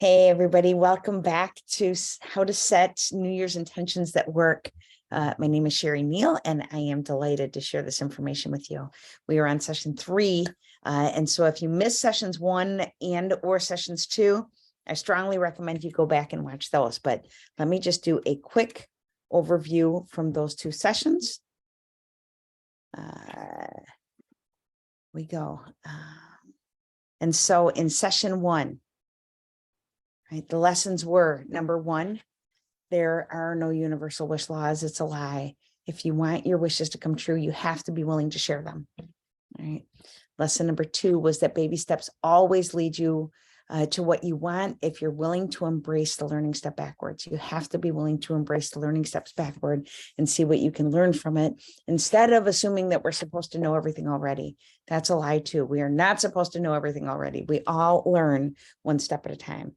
Hey, everybody. Welcome back to How to Set New Year's Intentions That Work. My name is Cheri Neal, and I am delighted to share this information with you. We are on session 3. And so if you missed sessions 1 and or sessions 2, I strongly recommend you go back and watch those. But let me just do a quick overview from those 2 sessions. We go. And so in session 1, right, the lessons were, number 1, there are no universal wish laws. It's a lie. If you want your wishes to come true, you have to be willing to share them. All right. Lesson number 2 was that baby steps always lead you to what you want if you're willing to embrace the learning step backwards. You have to be willing to embrace the learning steps backward and see what you can learn from it instead of assuming that we're supposed to know everything already. That's a lie too. We are not supposed to know everything already. We all learn one step at a time.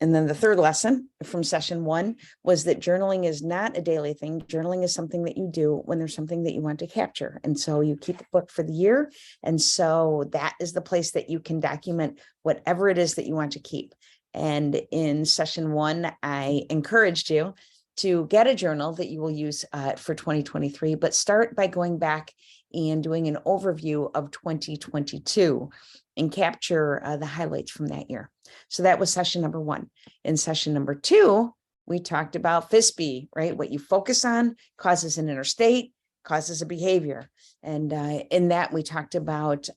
And then the 3rd lesson from session 1 was that journaling is not a daily thing. Journaling is something that you do when there's something that you want to capture. And so you keep a book for the year. And so that is the place that you can document whatever it is that you want to keep. And in session 1, I encouraged you to get a journal that you will use for 2023, but start by going back and doing an overview of 2022 and capture the highlights from that year. So that was session number 1. In session number 2, we talked about FISBE, right? What you focus on causes an inner state, causes a behavior. And in that, we talked about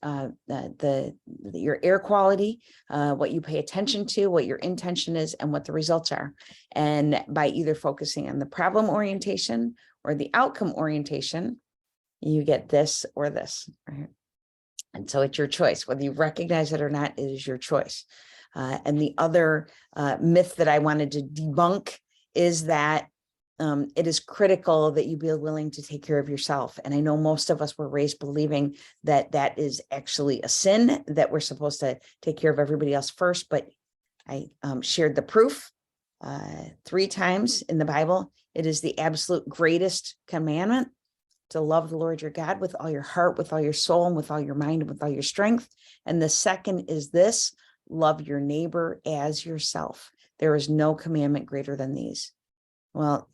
your air quality, what you pay attention to, what your intention is, and what the results are. And by either focusing on the problem orientation or the outcome orientation, you get this or this, right? And so it's your choice. Whether you recognize it or not, it is your choice. And the other myth that I wanted to debunk is that it is critical that you be willing to take care of yourself. And I know most of us were raised believing that that is actually a sin, that we're supposed to take care of everybody else first. But I shared the proof 3 times in the Bible. It is the absolute greatest commandment to love the Lord your God with all your heart, with all your soul, and with all your mind, and with all your strength. And the second is this: love your neighbor as yourself. There is no commandment greater than these. Well,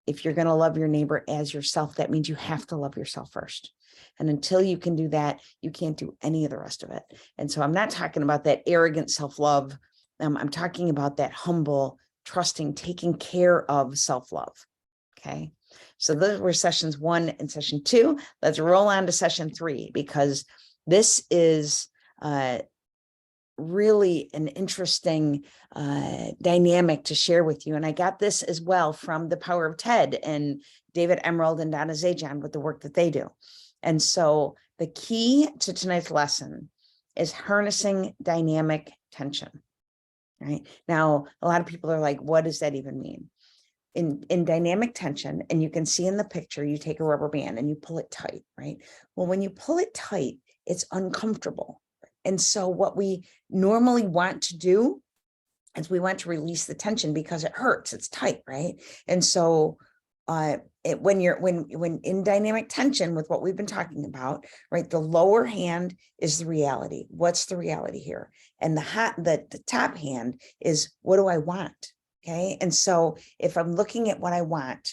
if you're going to love your neighbor as yourself, that means you have to love yourself first. And until you can do that, you can't do any of the rest of it. And so I'm not talking about that arrogant self-love. I'm talking about that humble, trusting, taking care of self-love. Okay. So those were sessions 1 and session 2. Let's roll on to session 3, because this is really an interesting dynamic to share with you. And I got this as well from The Power of TED and David Emerald and Donna Zajan with the work that they do. And so the key to tonight's lesson is harnessing dynamic tension. Right now, a lot of people are like, what does that even mean? In dynamic tension, and you can see in the picture, you take a rubber band and you pull it tight, right? Well, when you pull it tight, it's uncomfortable. And so what we normally want to do is we want to release the tension because it hurts, it's tight, right? And so when in dynamic tension with what we've been talking about, right, the lower hand is the reality. What's the reality here? And the top hand is, what do I want? Okay. And so if I'm looking at what I want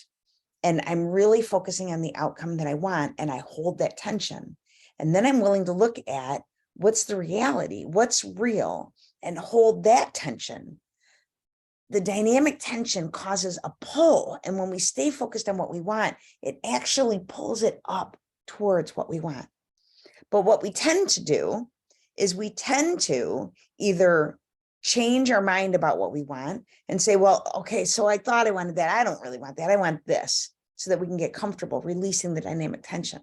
and I'm really focusing on the outcome that I want, and I hold that tension, and then I'm willing to look at what's the reality, what's real, and hold that tension, the dynamic tension causes a pull. And when we stay focused on what we want, it actually pulls it up towards what we want. But what we tend to do is we tend to either change our mind about what we want and say, well, okay, so I thought I wanted that. I don't really want that. I want this, so that we can get comfortable releasing the dynamic tension.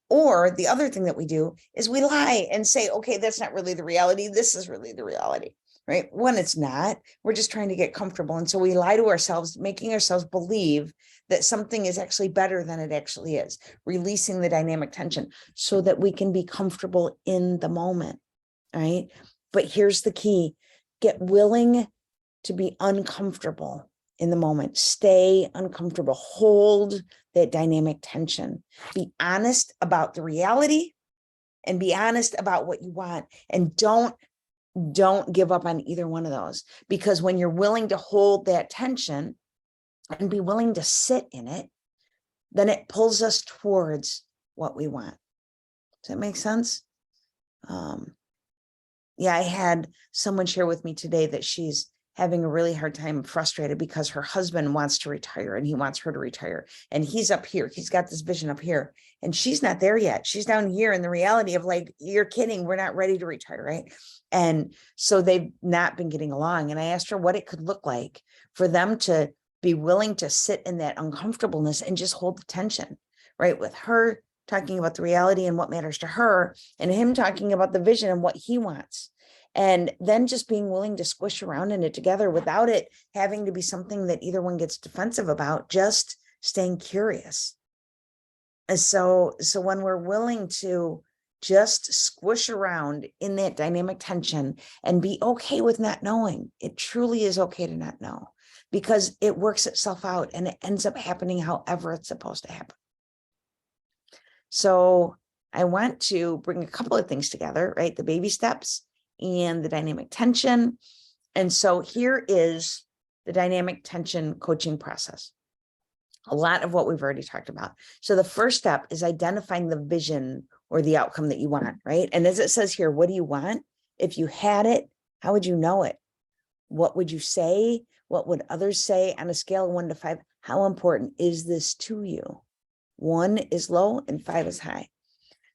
Or the other thing that we do is we lie and say, okay, that's not really the reality. This is really the reality, right? When it's not, we're just trying to get comfortable. And so we lie to ourselves, making ourselves believe that something is actually better than it actually is, releasing the dynamic tension so that we can be comfortable in the moment, right? But here's the key: get willing to be uncomfortable in the moment. Stay uncomfortable. Hold that dynamic tension. Be honest about the reality and be honest about what you want. And don't don't give up on either one of those, because when you're willing to hold that tension and be willing to sit in it, then it pulls us towards what we want. Does that make sense? Yeah, I had someone share with me today that she's having a really hard time, frustrated because her husband wants to retire and he wants her to retire. And he's up here. He's got this vision up here and she's not there yet. She's down here in the reality of like, you're kidding. We're not ready to retire. Right. And so they've not been getting along. And I asked her what it could look like for them to be willing to sit in that uncomfortableness and just hold the tension, right? With her talking about the reality and what matters to her, and him talking about the vision and what he wants. And then just being willing to squish around in it together without it having to be something that either one gets defensive about, just staying curious. And so when we're willing to just squish around in that dynamic tension and be okay with not knowing, it truly is okay to not know, because it works itself out and it ends up happening however it's supposed to happen. So I want to bring a couple of things together, right? The baby steps and the dynamic tension. And so here is the dynamic tension coaching process. A lot of what we've already talked about. So the first step is identifying the vision or the outcome that you want, right? And as it says here, what do you want? If you had it, how would you know it? What would you say? What would others say on a scale of 1 to 5? How important is this to you? 1 is low and 5 is high.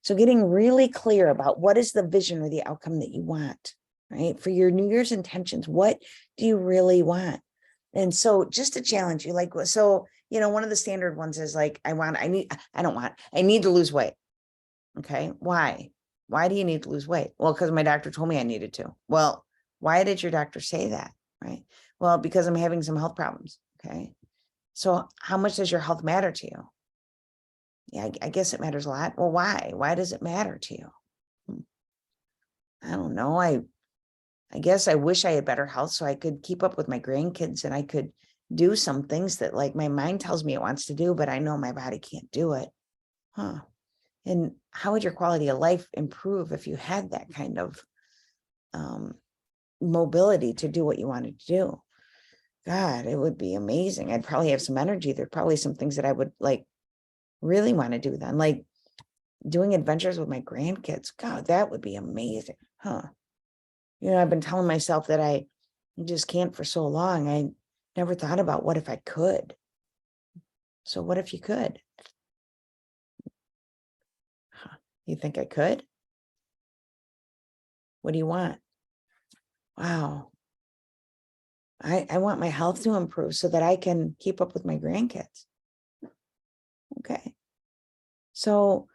So getting really clear about what is the vision or the outcome that you want, right? For your New Year's intentions, what do you really want? And so just to challenge you, like, so, you know, one of the standard ones is like, I need to lose weight. Okay. Why? Why do you need to lose weight? Well, because my doctor told me I needed to. Well, why did your doctor say that? Right. Well, because I'm having some health problems. Okay. So how much does your health matter to you? Yeah, I guess it matters a lot. Well, why? Why does it matter to you? I don't know. I guess I wish I had better health so I could keep up with my grandkids and I could do some things that like my mind tells me it wants to do, but I know my body can't do it. Huh. And how would your quality of life improve if you had that kind of mobility to do what you wanted to do? God, it would be amazing. I'd probably have some energy. There'd probably some things that I would like really want to do then, like doing adventures with my grandkids. God, that would be amazing. Huh. You know, I've been telling myself that I just can't for so long. I never thought about what if I could. So what if you could? Huh. You think I could? What do you want? Wow. I want my health to improve so that I can keep up with my grandkids. Okay. So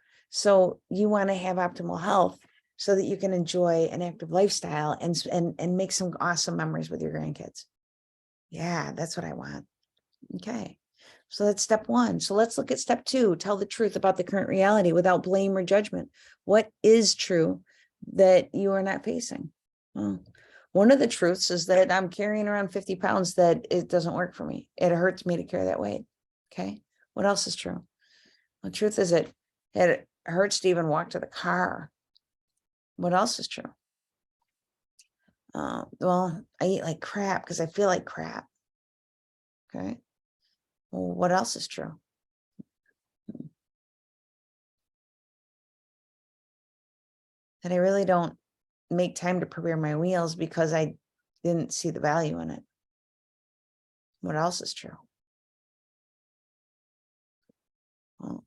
you want to have optimal health so that you can enjoy an active lifestyle and make some awesome memories with your grandkids. Yeah, that's what I want. Okay. So that's step 1. So let's look at step 2. Tell the truth about the current reality without blame or judgment. What is true that you are not facing? Well, one of the truths is that I'm carrying around 50 pounds, that it doesn't work for me. It hurts me to carry that weight. Okay. What else is true? The truth is it hurts to even walk to the car. What else is true? Well, I eat like crap because I feel like crap. Okay. Well, what else is true? That I really don't make time to prepare my meals because I didn't see the value in it. What else is true? Well,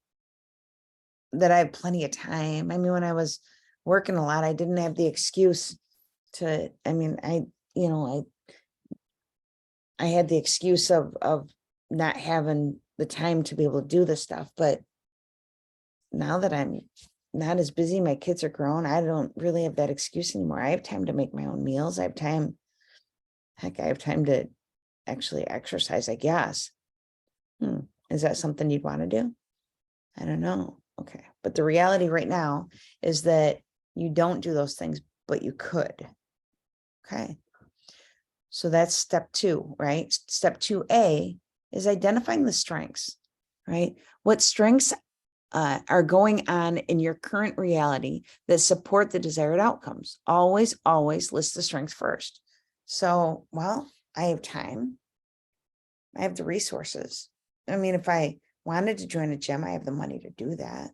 that I have plenty of time. I mean, when I was working a lot, I didn't have the excuse to, I mean, I had the excuse of not having the time to be able to do this stuff. But now that I'm not as busy, my kids are grown, I don't really have that excuse anymore. I have time to make my own meals. I have time. Heck, I have time to actually exercise, I guess. Is that something you'd want to do? I don't know. Okay. But the reality right now is that you don't do those things, but you could. Okay. So that's step 2, right? Step 2A is identifying the strengths, right? What strengths are going on in your current reality that support the desired outcomes. Always, always list the strengths first. So, well, I have time. I have the resources. I mean, if I wanted to join a gym, I have the money to do that.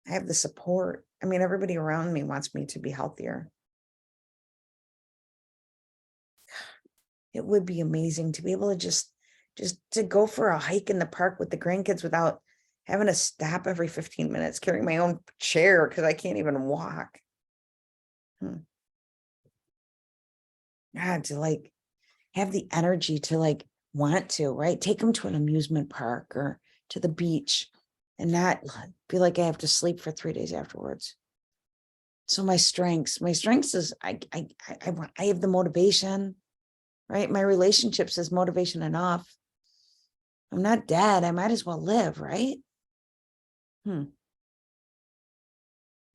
I have the support. I mean, everybody around me wants me to be healthier. It would be amazing to be able to just to go for a hike in the park with the grandkids without having to stop every 15 minutes, carrying my own chair because I can't even walk. God, to like have the energy to like want to, right? Take them to an amusement park or to the beach and not feel like I have to sleep for 3 days afterwards. So my strengths is I have the motivation, right? My relationships is motivation enough. I'm not dead. I might as well live, right?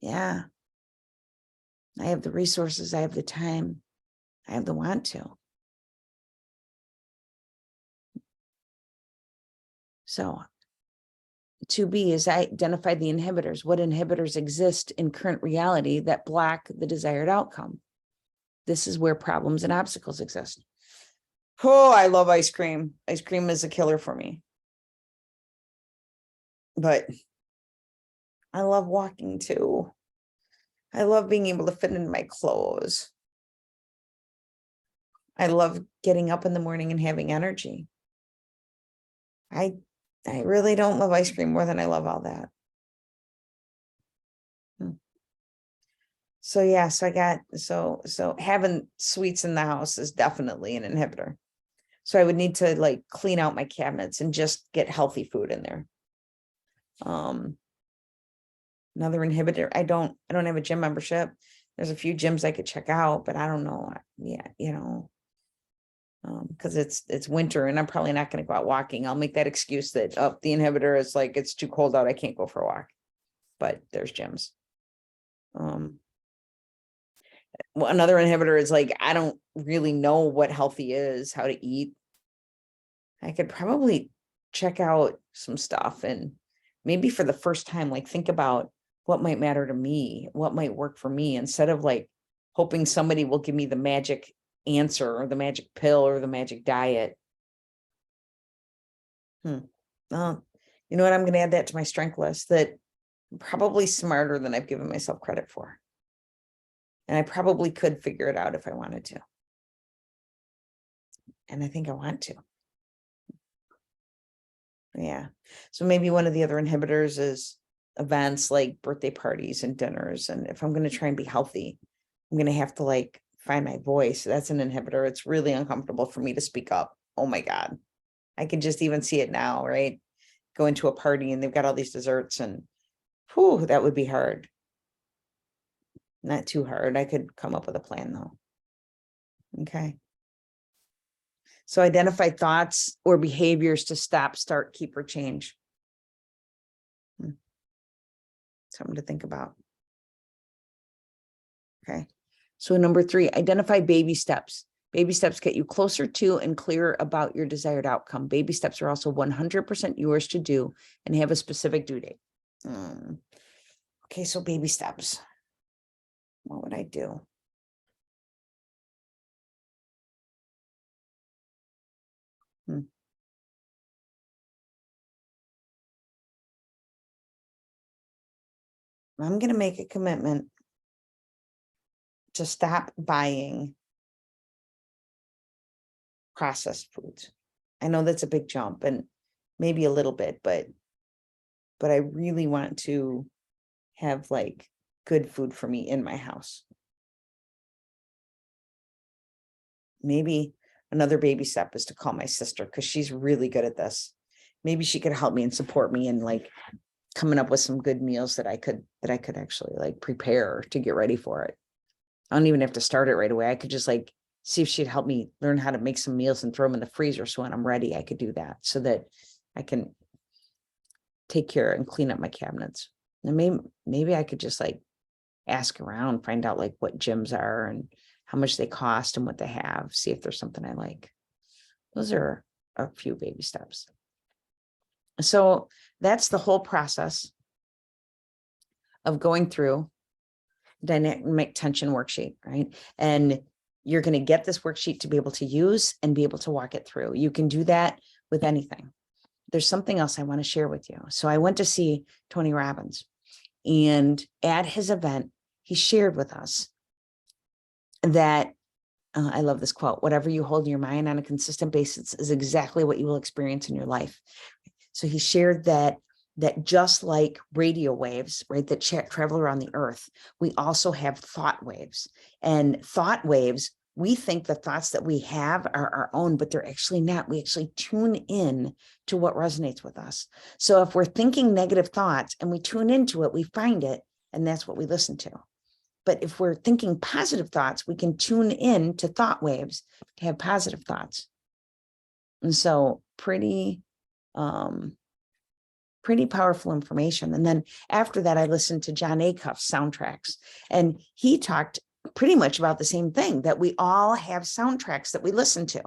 Yeah. I have the resources. I have the time. I have the want to. So 2B is identify the inhibitors. What inhibitors exist in current reality that block the desired outcome? This is where problems and obstacles exist. Oh, I love ice cream. Ice cream is a killer for me. But I love walking too. I love being able to fit in my clothes. I love getting up in the morning and having energy. I really don't love ice cream more than I love all that. So yeah, so having sweets in the house is definitely an inhibitor. So I would need to like clean out my cabinets and just get healthy food in there. Another inhibitor, I don't have a gym membership. There's a few gyms I could check out, but I don't know. Yeah, because it's winter and I'm probably not going to go out walking. I'll make that excuse that the inhibitor is like it's too cold out. I can't go for a walk. But there's gyms. Well, another inhibitor is like I don't really know what healthy is, how to eat. I could probably check out some stuff and maybe for the first time, like think about what might matter to me, what might work for me, instead of like hoping somebody will give me the magic answer or the magic pill or the magic diet. You know what? I'm going to add that to my strength list, that I'm probably smarter than I've given myself credit for. And I probably could figure it out if I wanted to. And I think I want to. Yeah. So maybe one of the other inhibitors is events like birthday parties and dinners. And if I'm going to try and be healthy, I'm going to have to like find my voice. That's an inhibitor. It's really uncomfortable for me to speak up. Oh my God. I can just even see it now, right? Go into a party and they've got all these desserts and whew, that would be hard. Not too hard. I could come up with a plan though. Okay. So identify thoughts or behaviors to stop, start, keep, or change. Something to think about. Okay. So number 3, identify baby steps. Baby steps get you closer to and clearer about your desired outcome. Baby steps are also 100% yours to do and have a specific due date. Okay, so baby steps. What would I do? I'm going to make a commitment to stop buying processed foods. I know that's a big jump and maybe a little bit, but I really want to have like good food for me in my house. Maybe another baby step is to call my sister because she's really good at this. Maybe she could help me and support me in like coming up with some good meals that I could actually like prepare to get ready for it. I don't even have to start it right away. I could just like see if she'd help me learn how to make some meals and throw them in the freezer. So when I'm ready, I could do that so that I can take care and clean up my cabinets. And maybe I could just like ask around, find out like what gyms are and how much they cost and what they have, see if there's something I like. Those are a few baby steps. So that's the whole process of going through dynamic tension worksheet, right? And you're going to get this worksheet to be able to use and be able to walk it through. You can do that with anything. There's something else I want to share with you. So I went to see Tony Robbins, and at his event, he shared with us that I love this quote: whatever you hold in your mind on a consistent basis is exactly what you will experience in your life. So he shared that just like radio waves, right, that travel around the earth, we also have thought waves. And thought waves, we think the thoughts that we have are our own, but they're actually not. We actually tune in to what resonates with us. So if we're thinking negative thoughts and we tune into it, we find it, and that's what we listen to. But if we're thinking positive thoughts, we can tune in to thought waves to have positive thoughts. And so pretty powerful information. And then after that, I listened to John Acuff's soundtracks, and he talked pretty much about the same thing, that we all have soundtracks that we listen to.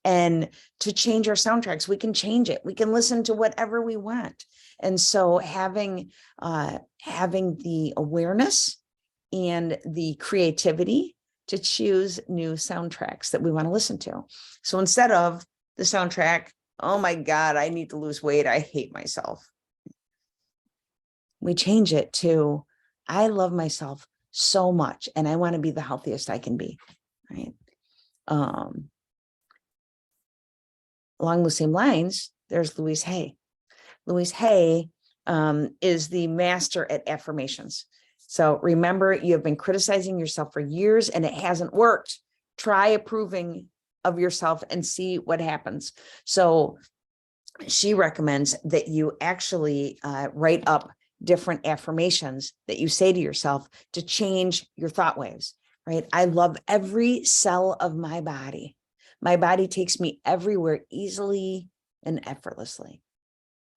And to change our soundtracks, we can change it. We can listen to whatever we want. And so having the awareness and the creativity to choose new soundtracks that we want to listen to. So instead of the soundtrack, oh my God, I need to lose weight, I hate myself, we change it to, I love myself so much and I want to be the healthiest I can be, right? Along the same lines, there's Louise Hay. Louise Hay is the master at affirmations. So remember, you have been criticizing yourself for years and it hasn't worked. Try approving of yourself and see what happens. So she recommends that you actually write up different affirmations that you say to yourself to change your thought waves, right? I love every cell of my body. My body takes me everywhere easily and effortlessly.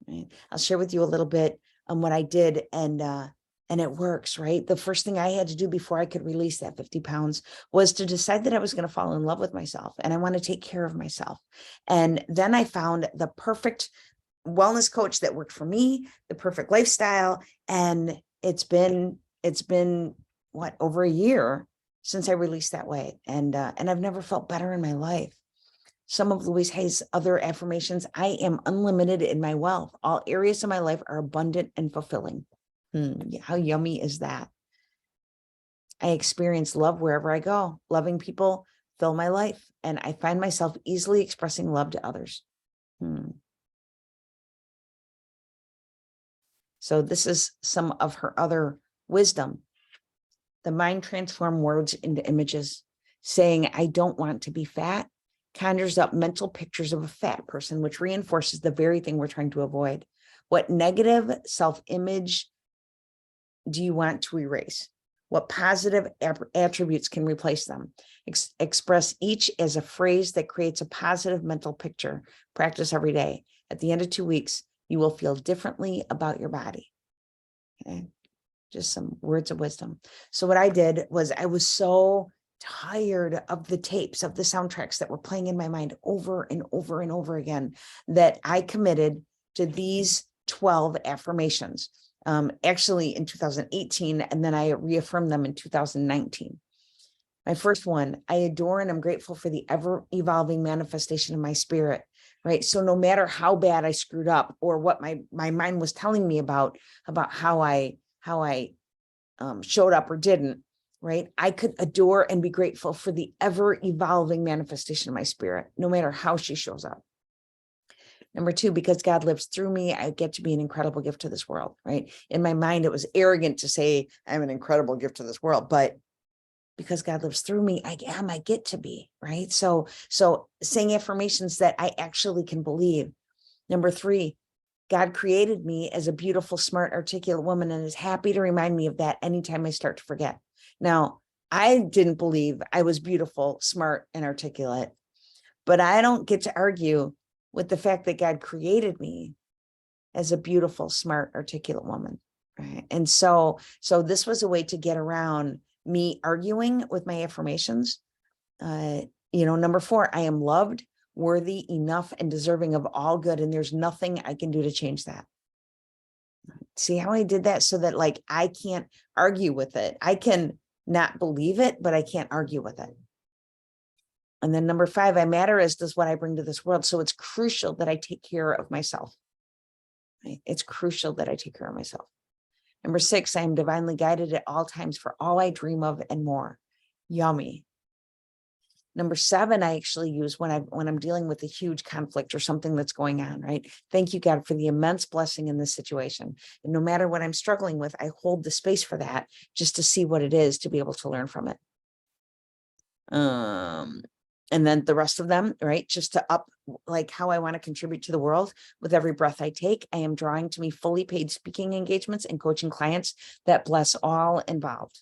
Right? I'll share with you a little bit on what I did, and it works, right? The first thing I had to do before I could release that 50 pounds was to decide that I was going to fall in love with myself and I want to take care of myself. And then I found the perfect wellness coach that worked for me, the perfect lifestyle. And it's been what, over a year since I released that weight. And I've never felt better in my life. Some of Louise Hay's other affirmations: I am unlimited in my wealth. All areas of my life are abundant and fulfilling. How yummy is that? I experience love wherever I go. Loving people fill my life, and I find myself easily expressing love to others. So this is some of her other wisdom. The mind transforms words into images. Saying, I don't want to be fat, conjures up mental pictures of a fat person, which reinforces the very thing we're trying to avoid. What negative self-image do you want to erase? What positive attributes can replace them? Express each as a phrase that creates a positive mental picture. Practice every day. At the end of 2 weeks, you will feel differently about your body. Okay, just some words of wisdom. So what I did was, I was so tired of the tapes, of the soundtracks that were playing in my mind over and over and over again, that I committed to these 12 affirmations. Actually in 2018, and then I reaffirmed them in 2019. My first one: I adore and I'm grateful for the ever evolving manifestation of my spirit, right? So no matter how bad I screwed up, or what my mind was telling me about how I showed up or didn't, right? I could adore and be grateful for the ever evolving manifestation of my spirit, no matter how she shows up. Number two, because God lives through me, I get to be an incredible gift to this world, right? In my mind, it was arrogant to say I'm an incredible gift to this world, but because God lives through me, I get to be, right? So saying affirmations that I actually can believe. Number three, God created me as a beautiful, smart, articulate woman and is happy to remind me of that anytime I start to forget. Now, I didn't believe I was beautiful, smart, and articulate, but I don't get to argue with the fact that God created me as a beautiful, smart, articulate woman, right? And so this was a way to get around me arguing with my affirmations. Number four, I am loved, worthy, enough, and deserving of all good. And there's nothing I can do to change that. See how I did that? So that like, I can't argue with it. I can not believe it, but I can't argue with it. And then number 5, I matter as does what I bring to this world. So it's crucial that I take care of myself. Right? It's crucial that I take care of myself. Number 6, I am divinely guided at all times for all I dream of and more. Yummy. Number 7, I actually use when I'm dealing with a huge conflict or something that's going on, right? Thank you, God, for the immense blessing in this situation. And no matter what I'm struggling with, I hold the space for that just to see what it is, to be able to learn from it. And then the rest of them, right? Just to up like how I want to contribute to the world. With every breath I take, I am drawing to me fully paid speaking engagements and coaching clients that bless all involved.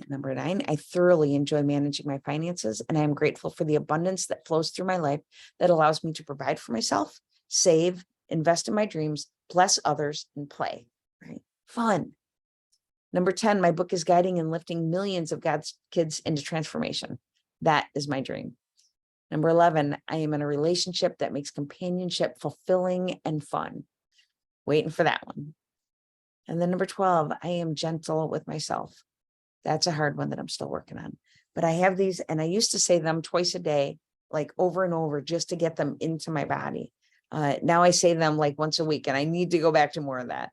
Number 9, I thoroughly enjoy managing my finances, and I am grateful for the abundance that flows through my life that allows me to provide for myself, save, invest in my dreams, bless others, and play, right? Fun. Number 10, my book is guiding and lifting millions of God's kids into transformation. That is my dream. Number 11, I am in a relationship that makes companionship fulfilling and fun. Waiting for that one. And then number 12, I am gentle with myself. That's a hard one that I'm still working on. But I have these, and I used to say them twice a day, like over and over, just to get them into my body. Now I say them like once a week, and I need to go back to more of that.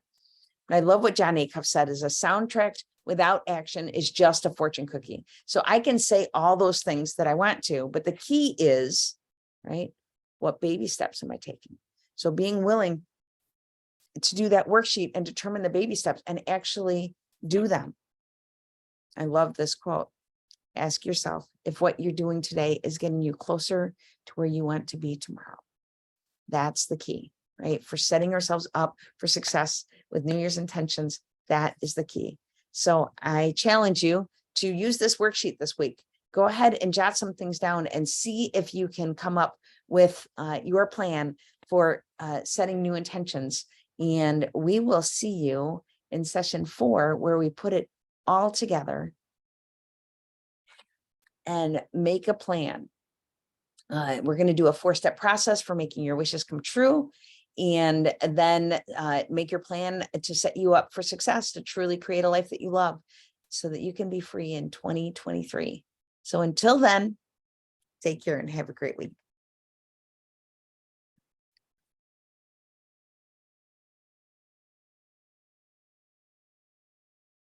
I love what John Acuff said, is a soundtrack without action is just a fortune cookie. So I can say all those things that I want to, but the key is, right, what baby steps am I taking? So being willing to do that worksheet and determine the baby steps and actually do them. I love this quote. Ask yourself if what you're doing today is getting you closer to where you want to be tomorrow. That's the key, right? For setting ourselves up for success with New Year's intentions, that is the key. So I challenge you to use this worksheet this week. Go ahead and jot some things down and see if you can come up with your plan for setting new intentions. And we will see you in session 4, where we put it all together and make a plan. We're going to do a 4-step process for making your wishes come true, and then make your plan to set you up for success, to truly create a life that you love so that you can be free in 2023. So until then, take care and have a great week.